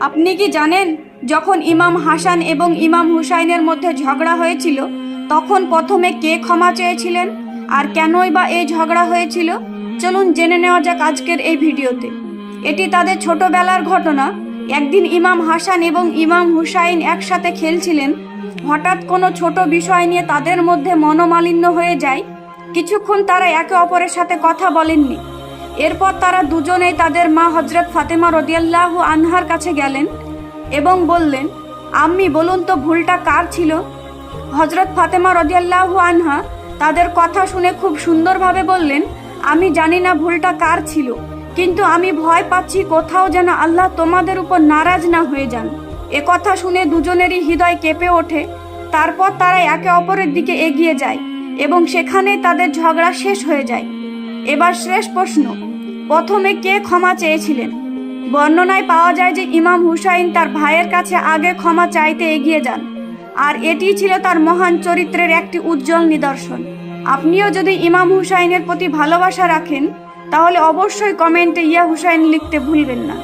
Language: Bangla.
আপনি কি জানেন যখন ইমাম হাসান এবং ইমাম হুসাইনের মধ্যে ঝগড়া হয়েছিল তখন প্রথমে কে ক্ষমা চেয়েছিলেন আর কেনই বা এই ঝগড়া হয়েছিল? চলুন জেনে নেওয়া যাক আজকের এই ভিডিওতে। এটি তাদের ছোটবেলার ঘটনা। একদিন ইমাম হাসান এবং ইমাম হুসাইন একসাথে খেলছিলেন। হঠাৎ কোনো ছোট বিষয় নিয়ে তাদের মধ্যে মনোমালিন্য হয়ে যায়। কিছুক্ষণ তারা একে অপরের সাথে কথা বলেননি। এরপর তারা দুজনেই তাদের মা হজরত ফাতেমা রাদিয়াল্লাহু আনহার কাছে গেলেন এবং বললেন, আম্মি বলুন তো ভুলটা কার ছিল? হজরত ফাতেমা রাদিয়াল্লাহু আনহা তাদের কথা শুনে খুব সুন্দরভাবে বললেন, আমি জানি না ভুলটা কার ছিল, কিন্তু আমি ভয় পাচ্ছি কোথাও যেন আল্লাহ তোমাদের উপর নারাজ না হয়ে যান। এ কথা শুনে দুজনেরই হৃদয় কেঁপে ওঠে। তারপর তারা একে অপরের দিকে এগিয়ে যায় এবং সেখানেই তাদের ঝগড়া শেষ হয়ে যায়। এবার শেষ প্রশ্ন, প্রথমে কে ক্ষমা চেয়েছিলেন? বর্ণনায় পাওয়া যায় যে ইমাম হুসাইন তার ভাইয়ের কাছে আগে ক্ষমা চাইতে এগিয়ে যান, আর এটি ছিল তার মহান চরিত্রের একটি উজ্জ্বল নিদর্শন। আপনিও যদি ইমাম হুসাইনের প্রতি ভালোবাসা রাখেন তাহলে অবশ্যই কমেন্টে ইয়া হুসাইন লিখতে ভুলবেন না।